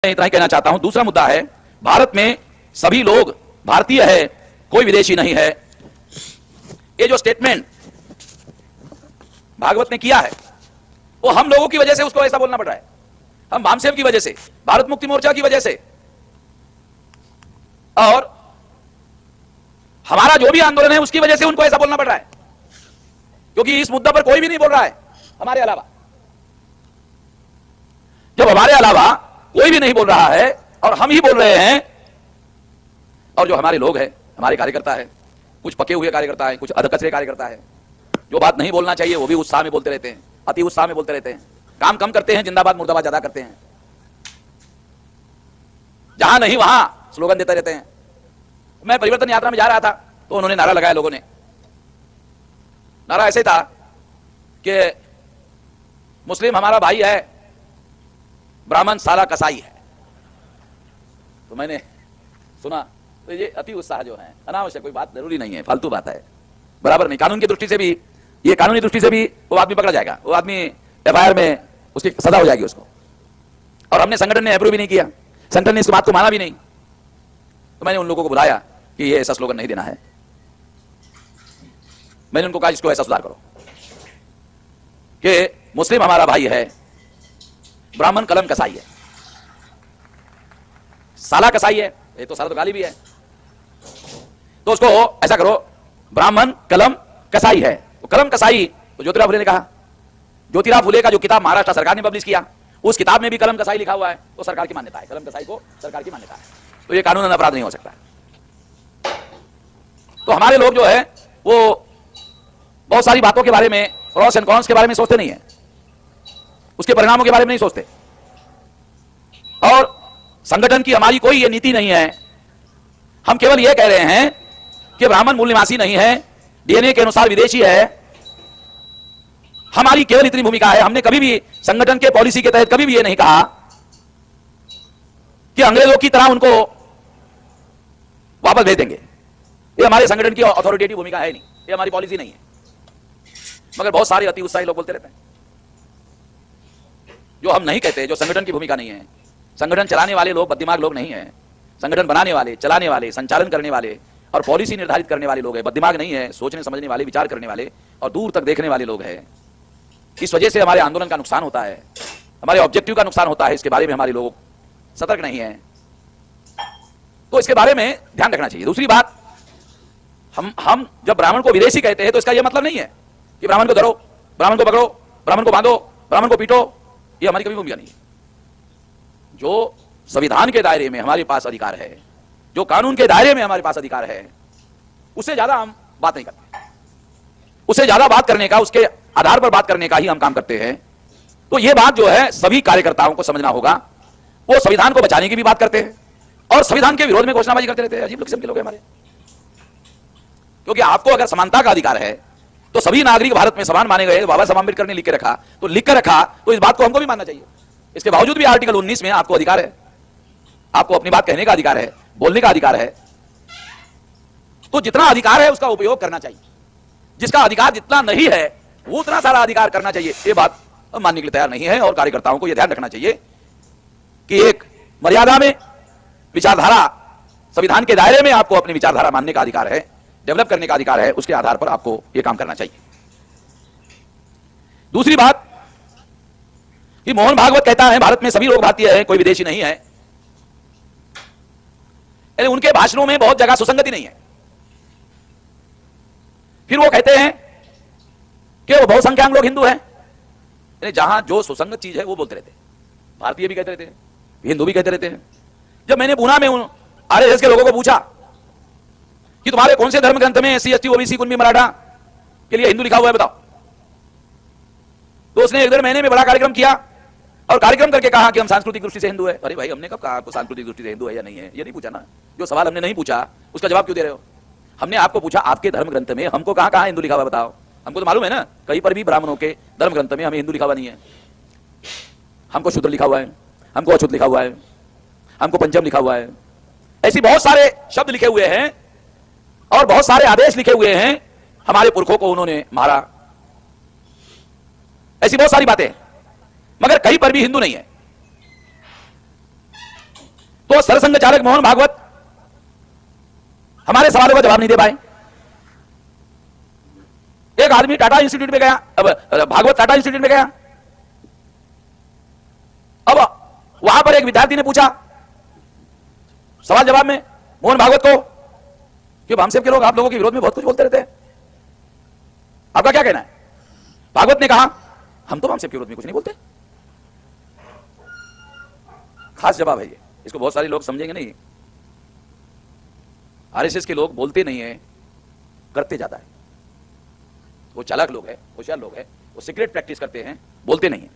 इतना ही कहना चाहता हूं। दूसरा मुद्दा है, भारत में सभी लोग भारतीय है, कोई विदेशी नहीं है। ये जो स्टेटमेंट भागवत ने किया है वो हम लोगों की वजह से उसको ऐसा बोलना पड़ रहा है। हम वामसेव की वजह से, भारत मुक्ति मोर्चा की वजह से, और हमारा जो भी आंदोलन है उसकी वजह से उनको ऐसा बोलना पड़ रहा है, क्योंकि इस मुद्दा पर कोई भी नहीं बोल रहा है हमारे अलावा। जब हमारे अलावा कोई भी नहीं बोल रहा है और हम ही बोल रहे हैं, और जो हमारे लोग हैं, हमारे कार्यकर्ता है, कुछ पके हुए कार्यकर्ता है, कुछ अधकचरे कार्यकर्ता है, जो बात नहीं बोलना चाहिए वो भी उत्साह में बोलते रहते हैं, अति उत्साह में बोलते रहते हैं, काम कम करते हैं, जिंदाबाद मुर्दाबाद ज्यादा करते हैं, जहां नहीं वहां स्लोगन देते रहते हैं। मैं परिवर्तन यात्रा में जा रहा था तो उन्होंने नारा लगाया, लोगों ने नारा ऐसे था कि मुस्लिम हमारा भाई है, ब्राह्मण साला कसाई है। तो मैंने सुना तो ये अति उत्साह जो है, अनावश्यक, कोई बात जरूरी नहीं है, फालतू बात है, बराबर नहीं। कानून की दृष्टि से भी, ये कानूनी दृष्टि से भी वो आदमी पकड़ा जाएगा, वो आदमी एफआईआर में उसकी सजा हो जाएगी उसको। और हमने, संगठन ने अप्रूव भी नहीं किया, संगठन ने इस बात को माना भी नहीं। तो मैंने उन लोगों को बुलाया कि ये ऐसा स्लोगन नहीं देना है। मैंने उनको कहा इसको ऐसा सुधार करो कि मुस्लिम हमारा भाई है, ब्राह्मण कलम कसाई है। साला कसाई है, ये तो साला तो गाली भी है, तो उसको ऐसा करो ब्राह्मण कलम कसाई है। तो कलम कसाई, तो ज्योतिराव फुले ने कहा, ज्योतिराव फुले का जो किताब महाराष्ट्र सरकार ने पब्लिश किया उस किताब में भी कलम कसाई लिखा हुआ है, तो सरकार की मान्यता है, कलम कसाई को सरकार की मान्यता है, तो ये कानूनन अपराध नहीं हो सकता। तो हमारे लोग जो है वो बहुत सारी बातों के बारे में, प्रॉस एंड कॉन्स के बारे में सोचते नहीं है, उसके परिणामों के बारे में नहीं सोचते। और संगठन की हमारी कोई ये नीति नहीं है, हम केवल ये कह रहे हैं कि ब्राह्मण मूल निवासी नहीं है, डीएनए के अनुसार विदेशी है। हमारी केवल इतनी भूमिका है। हमने कभी भी संगठन के पॉलिसी के तहत कभी भी ये नहीं कहा कि अंग्रेजों की तरह उनको वापस भेज देंगे। ये हमारे संगठन की अथॉरिटेटिव भूमिका है नहीं, ये हमारी पॉलिसी नहीं है। मगर बहुत सारे अति उत्साही लोग बोलते रहते हैं, जो हम नहीं कहते, जो संगठन की भूमिका नहीं है। संगठन चलाने वाले लोग बद्दिमाग लोग नहीं है, संगठन बनाने वाले, चलाने वाले, संचालन करने वाले और पॉलिसी निर्धारित करने वाले लोग हैं। बद्दिमाग नहीं है, सोचने समझने वाले, विचार करने वाले और दूर तक देखने वाले लोग हैं। इस वजह से हमारे आंदोलन का नुकसान होता है, हमारे ऑब्जेक्टिव का नुकसान होता है। इसके बारे में हमारे लोग सतर्क नहीं है, तो इसके बारे में ध्यान रखना चाहिए। दूसरी बात, हम जब ब्राह्मण को विदेशी कहते हैं तो इसका यह मतलब नहीं है कि ब्राह्मण को धरो, ब्राह्मण को पकड़ो, ब्राह्मण को बांधो, ब्राह्मण को पीटो, ये हमारी कभी भूमिका नहीं है। जो संविधान के दायरे में हमारे पास अधिकार है, जो कानून के दायरे में हमारे पास अधिकार है, उससे ज्यादा हम बात नहीं करते। उससे ज्यादा बात करने का, उसके आधार पर बात करने का ही हम काम करते हैं। तो यह बात जो है सभी कार्यकर्ताओं को समझना होगा। वो संविधान को बचाने की भी बात करते हैं और संविधान के विरोध में घोषणाबाजी करते रहते हैं। अजीब किस्म के लोग हैं हमारे। क्योंकि आपको अगर समानता का अधिकार है तो सभी नागरिक भारत में समान माने गए, बाबा साहब अम्बेडकर ने लिख के रखा, तो लिख कर रखा, तो इस बात को हमको भी मानना चाहिए। इसके बावजूद भी आर्टिकल 19 में आपको अधिकार है, आपको अपनी बात कहने का अधिकार है, बोलने का अधिकार है। तो जितना अधिकार है उसका उपयोग करना चाहिए, जिसका अधिकार जितना नहीं है वो उतना सारा अधिकार करना चाहिए। ये बात हम मानने के लिए तैयार नहीं है और कार्यकर्ताओं को यह ध्यान रखना चाहिए कि एक मर्यादा में विचारधारा, संविधान के दायरे में आपको अपनी विचारधारा मानने का अधिकार है, डेवलप करने का अधिकार है, उसके आधार पर आपको यह काम करना चाहिए। दूसरी बात कि मोहन भागवत कहता है भारत में सभी लोग भारतीय हैं, कोई विदेशी नहीं है। यानी उनके भाषणों में बहुत जगह सुसंगति नहीं है। फिर वो कहते हैं कि वो बहुसंख्यक लोग हिंदू हैं। यानी जहां जो सुसंगत चीज है वो बोलते रहते हैं। भारतीय भी कहते रहते हैं, हिंदू भी कहते रहते हैं। जब मैंने पूना में उन आरएसएस के लोगों को पूछा कि तुम्हारे कौन से धर्म ग्रंथ में SC ST OBC Kunbi Maratha के लिए हिंदू लिखा हुआ है बताओ, तो उसने एक डेढ़ महीने में बड़ा कार्यक्रम किया और कार्यक्रम करके कहा कि हम सांस्कृतिक दृष्टि से हिंदू है। अरे भाई, हमने कब कहा आपको सांस्कृतिक दृष्टि से हिंदू है या नहीं है? ये नहीं पूछा ना। जो सवाल हमने नहीं पूछा उसका जवाब क्यों दे रहे हो? हमने आपको पूछा आपके धर्म ग्रंथ में हमको कहां कहां हिंदू लिखा हुआ बताओ। हमको तो मालूम है ना, कहीं पर भी ब्राह्मणों के धर्म ग्रंथ में हमें हिंदू लिखा हुआ नहीं है। हमको शूद्र लिखा हुआ है, हमको अछूत लिखा हुआ है, हमको पंचम लिखा हुआ है। ऐसी बहुत सारे शब्द लिखे हुए हैं और बहुत सारे आदेश लिखे हुए हैं, हमारे पुरखों को उन्होंने मारा, ऐसी बहुत सारी बातें, मगर कहीं पर भी हिंदू नहीं है। तो सरसंघ चालक मोहन भागवत हमारे सवालों का जवाब नहीं दे पाए। एक आदमी टाटा इंस्टीट्यूट में गया, अब भागवत टाटा इंस्टीट्यूट में गया, अब वहां पर एक विद्यार्थी ने पूछा सवाल जवाब में मोहन भागवत को कि भामसेब के लोग आप लोगों के विरोध में बहुत कुछ बोलते रहते हैं, आपका क्या कहना है? भागवत ने कहा हम तो भामसेब के विरोध में कुछ नहीं बोलते। खास जवाब है ये, इसको बहुत सारे लोग समझेंगे नहीं। आरएसएस के लोग बोलते नहीं है, करते ज्यादा है। वो चालाक लोग हैं, होशियार लोग हैं, वो सीक्रेट प्रैक्टिस करते हैं, बोलते नहीं है।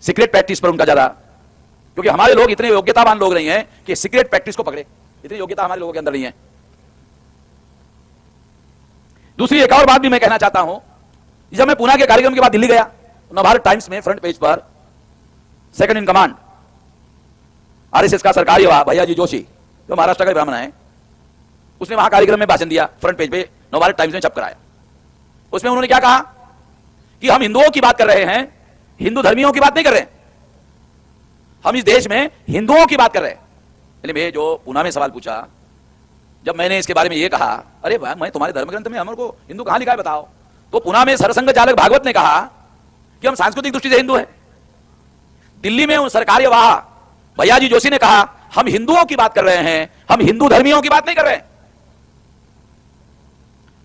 सीक्रेट प्रैक्टिस पर उनका ज्यादा, क्योंकि हमारे लोग इतने योग्यतावान लोग नहीं हैं कि सीक्रेट प्रैक्टिस को पकड़े, इतनी योग्यता हमारे लोगों के अंदर नहीं है। दूसरी एक और बात भी मैं कहना चाहता हूं, जब मैं पूना के कार्यक्रम के बाद दिल्ली गया, नवभारत टाइम्स में फ्रंट पेज पर सेकंड इन कमांड आरएसएस का सरकारी भैयाजी जोशी, जो महाराष्ट्र का ब्राह्मण है, उसने वहां कार्यक्रम में भाषण दिया, फ्रंट पेज पे नवभारत टाइम्स में छप कराया। उसमें उन्होंने क्या कहा कि हम हिंदुओं की बात कर रहे हैं, हिंदू धर्मियों की बात नहीं कर रहे हैं, हम इस देश में हिंदुओं की बात कर रहे हैं। मैं जो पूना में सवाल पूछा, जब मैंने इसके बारे में ये कहा, अरे भाई मैं तुम्हारे धर्म ग्रंथ में हमको हिंदू कहां लिखा है बताओ, तो पूना में सरसंघ चालक भागवत ने कहा कि हम सांस्कृतिक दृष्टि से हिंदू हैं। दिल्ली में उन सरकारी भैयाजी जोशी ने कहा हम हिंदुओं की बात कर रहे हैं, हम हिंदू धर्मियों की बात नहीं कर रहे हैं।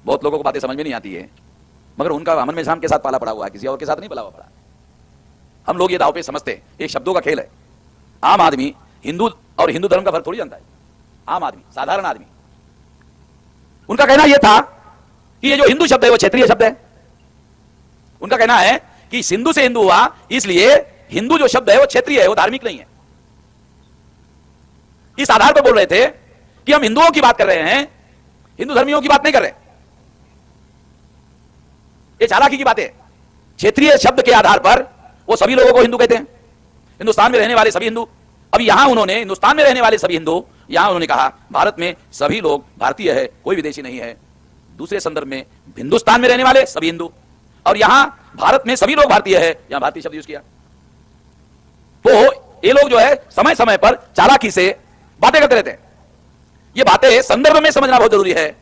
बहुत लोगों को बातें समझ में नहीं आती है, मगर उनका अमन में शाम के साथ पाला पड़ा हुआ है, किसी और के साथ नहीं पाला हुआ पड़ा। हम लोग ये दाव पे समझते हैं, एक शब्दों का खेल है। आम आदमी हिंदू और हिंदू धर्म का फर्क थोड़ी जानता है। आम आदमी, साधारण आदमी, उनका कहना यह था कि ये जो हिंदू शब्द है वो क्षेत्रीय शब्द है। उनका कहना है कि सिंधु से हिंदू हुआ, इसलिए हिंदू जो शब्द है वो क्षेत्रीय है, वो धार्मिक नहीं है। इस आधार पर बोल रहे थे कि हम हिंदुओं की बात कर रहे हैं, हिंदू धर्मियों की बात नहीं कर रहे। ये चालाकी की बात है। क्षेत्रीय शब्द के आधार पर वो सभी लोगों को हिंदू कहते हैं, हिंदुस्तान में रहने वाले सभी हिंदू। अब यहां उन्होंने हिंदुस्तान में रहने वाले सभी हिंदू, यहां उन्होंने कहा भारत में सभी लोग भारतीय है, कोई विदेशी नहीं है। दूसरे संदर्भ में हिंदुस्तान में रहने वाले सभी हिंदू, और यहां भारत में सभी लोग भारतीय है, यहां भारतीय शब्द यूज किया। तो ये लोग जो है समय समय पर चालाकी से बातें करते रहते हैं। ये बातें संदर्भ में समझना बहुत जरूरी है,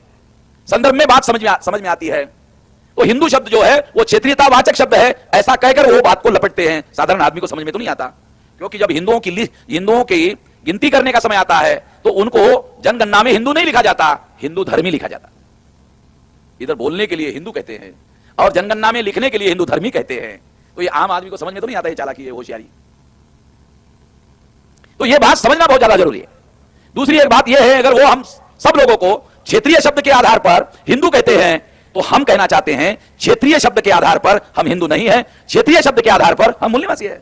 संदर्भ में बात समझ में आती है। तो हिंदू शब्द जो है वो क्षेत्रीयतावाचक शब्द है, ऐसा कहकर वो बात को लपटते हैं। साधारण आदमी को समझ में तो नहीं आता, क्योंकि जब हिंदुओं की गिनती करने का समय आता है तो उनको जनगणना में हिंदू नहीं लिखा जाता, हिंदू धर्मी लिखा जाता। इधर बोलने के लिए हिंदू कहते हैं और जनगणना में लिखने के लिए हिंदू धर्मी कहते हैं। तो ये आम आदमी को समझ में तो नहीं आता, ये चालाकी है, होशियारी। तो ये बात समझना बहुत ज्यादा जरूरी है। दूसरी एक बात यह है, अगर वो हम सब लोगों को क्षेत्रीय शब्द के आधार पर हिंदू कहते हैं, तो हम कहना चाहते हैं क्षेत्रीय शब्द के आधार पर हम हिंदू नहीं है, क्षेत्रीय शब्द के आधार पर हम मूल निवासी है।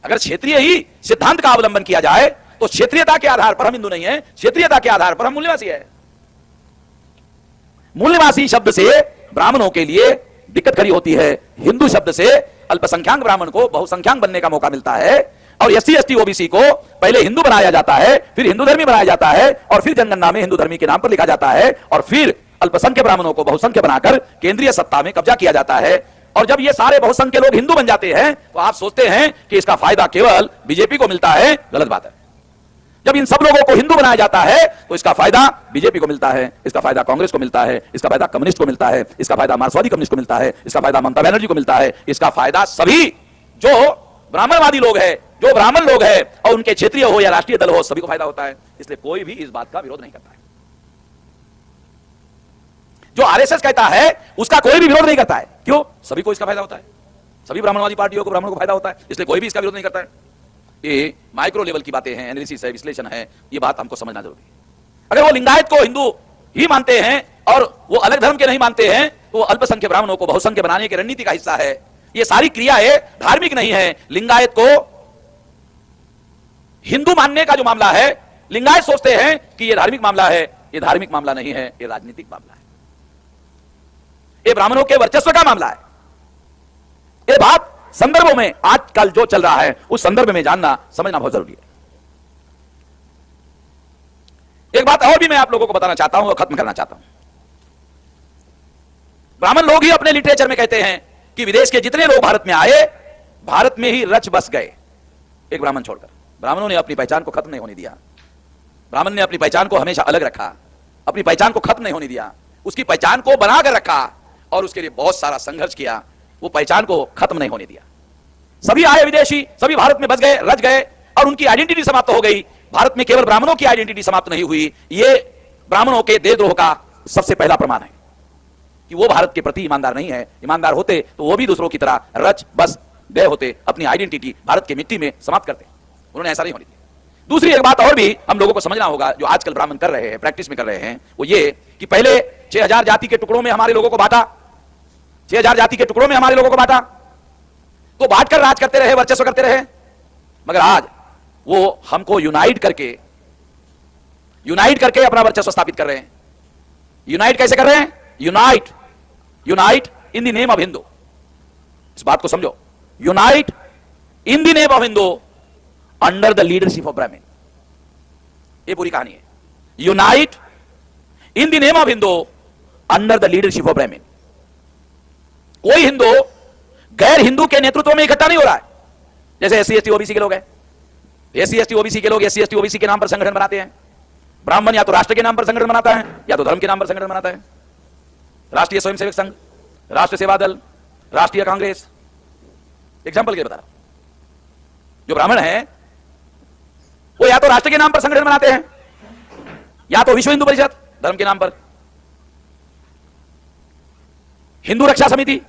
अगर क्षेत्रीय ही सिद्धांत का अवलंबन किया जाए तो क्षेत्रीयता के आधार पर हम हिंदू नहीं है, क्षेत्रीयता के आधार पर हम मूल निवासी है। मूल निवासी शब्द से ब्राह्मणों के लिए दिक्कत खड़ी होती है, हिंदू शब्द से अल्पसंख्याक ब्राह्मण को बहुसंख्याक बनने का मौका मिलता है, और एससी एसटी ओबीसी को पहले हिंदू बनाया जाता है, फिर हिंदू धर्मी बनाया जाता है, और फिर जनगणना में हिंदू धर्मी के नाम पर लिखा जाता है, और फिर अल्पसंख्यक ब्राह्मणों को बहुसंख्य बनाकर केंद्रीय सत्ता में कब्जा किया जाता है। और जब ये सारे बहुसंख्य लोग हिंदू बन जाते हैं तो आप सोचते हैं कि इसका फायदा केवल बीजेपी को मिलता है। गलत बात है। जब इन सब लोगों को हिंदू बनाया जाता है तो इसका फायदा बीजेपी को मिलता है, इसका फायदा कांग्रेस को मिलता है, इसका फायदा कम्युनिस्ट को मिलता है, इसका फायदा मार्क्सवादी कम्युनिस्ट को मिलता है, इसका फायदा ममता बनर्जी को मिलता है, इसका फायदा सभी जो ब्राह्मणवादी लोग हैं, जो ब्राह्मण लोग हैं, और उनके क्षेत्रीय हो या राष्ट्रीय दल हो, सभी को फायदा होता है। इसलिए कोई भी इस बात का विरोध नहीं करता है। जो आरएसएस कहता है उसका कोई भी विरोध नहीं करता है। क्यों? सभी को इसका फायदा होता है, सभी ब्राह्मणवादी पार्टियों को, ब्राह्मणों को फायदा होता है, इसलिए कोई भी इसका विरोध नहीं करता है। ये माइक्रो लेवल की बातें हैं, एनालिसिस है, विश्लेषण है, ये बात हमको समझना जरूरी है। अगर वो लिंगायत को हिंदू ही मानते हैं और वो अलग धर्म के नहीं मानते हैं, तो अल्पसंख्यक ब्राह्मणों को बहुसंख्य बनाने की रणनीति का हिस्सा है। ये सारी क्रियाएं धार्मिक नहीं है। लिंगायत को हिंदू मानने का जो मामला है, लिंगायत सोचते हैं कि ये धार्मिक मामला है, ये धार्मिक मामला नहीं है, ये राजनीतिक मामला है, ये ब्राह्मणों के वर्चस्व का मामला है। ये बात संदर्भों में आजकल जो चल रहा है उस संदर्भ में जानना समझना बहुत जरूरी है। एक बात और भी मैं आप लोगों को बताना चाहता हूं और खत्म करना चाहता हूं। ब्राह्मण लोग ही अपने लिटरेचर में कहते हैं कि विदेश के जितने लोग भारत में आए, भारत में ही रच बस गए। एक ब्राह्मण छोड़कर। ब्राह्मणों ने अपनी पहचान को खत्म नहीं होने दिया। ब्राह्मण ने अपनी पहचान को हमेशा अलग रखा, अपनी पहचान को खत्म नहीं होने दिया, उसकी पहचान को बनाकर रखा और उसके लिए बहुत सारा संघर्ष किया, वो पहचान को खत्म नहीं होने दिया। सभी आए विदेशी, सभी भारत में बस गए, रच गए और उनकी आइडेंटिटी समाप्त हो गई। भारत में केवल ब्राह्मणों की आइडेंटिटी समाप्त नहीं हुई। ये ब्राह्मणों के देशद्रोह का सबसे पहला प्रमाण है कि वो भारत के प्रति ईमानदार नहीं है। ईमानदार होते तो वो भी दूसरों की तरह रच बस गए होते, अपनी आइडेंटिटी भारत की मिट्टी में समाप्त करते। उन्होंने ऐसा नहीं होने दिया। दूसरी एक बात और भी हम लोगों को समझना होगा, जो आजकल ब्राह्मण कर रहे हैं, प्रैक्टिस में कर रहे हैं, वो ये कि पहले 6000 जाति के टुकड़ों में हमारे लोगों को बांटा, 6000 जाति के टुकड़ों में हमारे लोगों को बांटा, तो बांटकर राज करते रहे, वर्चस्व करते रहे। मगर आज वो हमको यूनाइट करके अपना वर्चस्व स्थापित कर रहे हैं। यूनाइट कैसे कर रहे हैं? Unite in the name of Hindu. इस बात को समझो, unite in the name of Hindu under the leadership of ब्राह्मण। ये पूरी कहानी है। Unite in the name of Hindu under the leadership of ब्राह्मण। कोई हिंदू गैर हिंदू के नेतृत्व में इकट्ठा नहीं हो रहा है। जैसे एससी एसटी ओबीसी के लोग हैं, एससी एसटी ओबीसी के लोग एससी एसटी ओबीसी के नाम पर संगठन बनाते हैं। ब्राह्मण या तो राष्ट्र के नाम पर संगठन बनाता है या तो धर्म के नाम पर संगठन बनाता है। राष्ट्रीय स्वयंसेवक संघ, राष्ट्र सेवा दल, राष्ट्रीय कांग्रेस, एग्जाम्पल के बता रहा हूं। जो ब्राह्मण है वो या तो राष्ट्र के नाम पर संगठन बनाते हैं या तो विश्व हिंदू परिषद धर्म के नाम पर, हिंदू रक्षा समिति,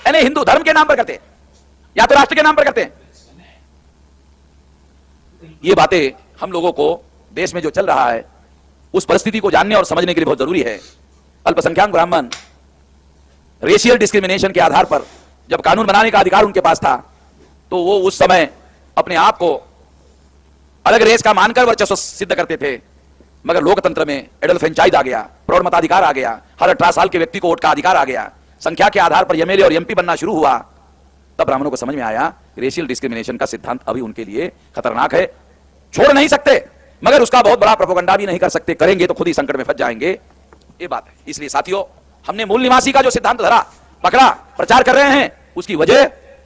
यानी हिंदू धर्म के नाम पर करते हैं या तो राष्ट्र के नाम पर करते हैं। ये बातें हम लोगों को देश में जो चल रहा है उस परिस्थिति को जानने और समझने के लिए बहुत जरूरी है। अल्पसंख्यक ब्राह्मण रेशियल डिस्क्रिमिनेशन के आधार पर जब कानून बनाने का अधिकार उनके पास था तो वो उस समय अपने आप को अलग रेस का मानकर वर्चस्व सिद्ध करते थे। मगर लोकतंत्र में एडल्ट फ्रेंचाइज आ गया, प्रौढ़ मताधिकार आ गया, हर 18 साल के व्यक्ति को वोट का अधिकार आ गया, संख्या के आधार पर एमएलए और एमपी बनना शुरू हुआ। तब ब्राह्मणों को समझ में आया रेशियल डिस्क्रिमिनेशन का सिद्धांत अभी उनके लिए खतरनाक है, छोड़ नहीं सकते मगर उसका बहुत बड़ा प्रोपेगेंडा भी नहीं कर सकते, करेंगे तो खुद ही संकट में फंस जाएंगे। ये बात है। इसलिए साथियों, हमने मूल निवासी का जो सिद्धांत धरा, पकड़ा, प्रचार कर रहे हैं, उसकी वजह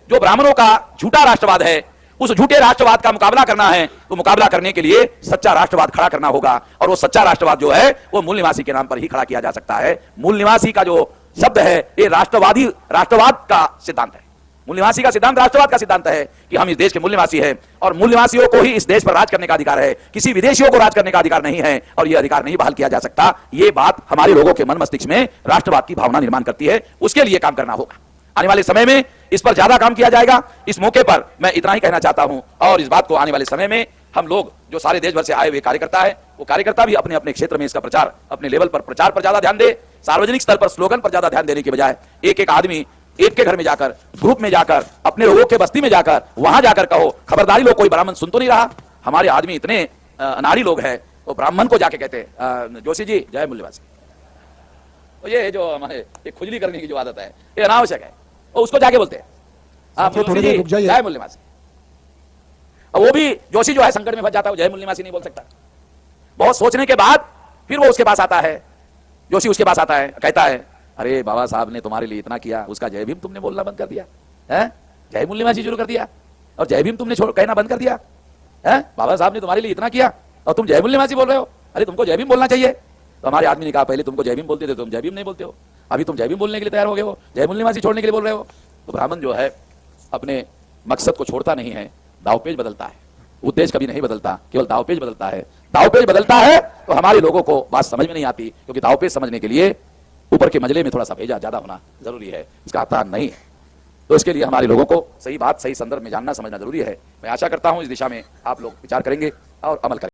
जो ब्राह्मणों का झूठा राष्ट्रवाद है, उस झूठे राष्ट्रवाद का मुकाबला करना है। तो मुकाबला करने के लिए सच्चा राष्ट्रवाद खड़ा करना होगा और वो सच्चा राष्ट्रवाद जो है वो मूल निवासी के नाम पर ही खड़ा किया जा सकता है। मूल निवासी का जो शब्द है ये राष्ट्रवाद का सिद्धांत है। मूल निवासी का सिद्धांत राष्ट्रवाद का सिद्धांत है कि हम इस देश के मूल निवासी हैं और मूल निवासियों को ही इस देश पर राज करने का अधिकार है, किसी विदेशियों को राज करने का अधिकार नहीं है और यह अधिकार नहीं बहाल किया जा सकता। यह बात हमारे लोगों के मन मस्तिष्क में राष्ट्रवाद की भावना निर्माण करती है। उसके लिए काम करना होगा। आने वाले समय में इस पर ज्यादा काम किया जाएगा। इस मौके पर मैं इतना ही कहना चाहता हूं और इस बात को आने वाले समय में हम लोग जो सारे देश भर से आए हुए कार्यकर्ता है वो कार्यकर्ता भी अपने अपने क्षेत्र में इसका प्रचार, अपने लेवल पर प्रचार पर ज्यादा ध्यान दे। सार्वजनिक स्तर पर स्लोगन पर ज्यादा ध्यान देने के बजाय एक एक आदमी एक के घर में जाकर, ग्रुप में जाकर, अपने लोगों के बस्ती में जाकर, वहां जाकर कहो खबरदारी लोग, कोई ब्राह्मण सुन तो नहीं रहा। हमारे आदमी इतने अनाड़ी लोग हैं तो ब्राह्मण को जाके कहते हैं जोशी जी जय मूल्यवासी। तो ये जो हमारे खुजली करने की जो आदत है ये अनावश्यक है। और उसको जाके बोलते हैं जय मूल्यवासी। और वो भी जोशी जो है संकट में फंस जाता है, जय मूल्यवासी नहीं बोल सकता। बहुत सोचने के बाद फिर वो उसके पास आता है, जोशी उसके पास आता है, कहता है अरे बाबा साहब ने तुम्हारे लिए इतना किया, उसका जय भीम तुमने बोलना बंद कर दिया है, जय मूल्यवासी शुरू कर दिया और जय भीम तुमने कहना बंद कर दिया है। बाबा साहब ने तुम्हारे लिए इतना किया और तुम जय मूल्यवासी बोल रहे हो। अरे तुमको जय भीम बोलना चाहिए। तो हमारे आदमी ने कहा पहले तुमको जय भीम बोलते थे, तुम जय भीम नहीं बोलते हो, अभी तुम जय भीम बोलने के लिए तैयार हो गए हो, जय मूल्यवासी छोड़ने के लिए बोल रहे हो। तो ब्राह्मण जो है अपने मकसद को छोड़ता नहीं है, दावपेच बदलता है, उद्देश्य कभी नहीं बदलता, केवल दावपेच बदलता है। दावपेच बदलता है तो हमारे लोगों को बात समझ में नहीं आती, क्योंकि दावपेच समझने के लिए ऊपर के मजले में थोड़ा सा भेजा ज्यादा होना जरूरी है, इसका आसान नहीं है। तो इसके लिए हमारे लोगों को सही बात सही संदर्भ में जानना समझना जरूरी है। मैं आशा करता हूं इस दिशा में आप लोग विचार करेंगे और अमल करेंगे।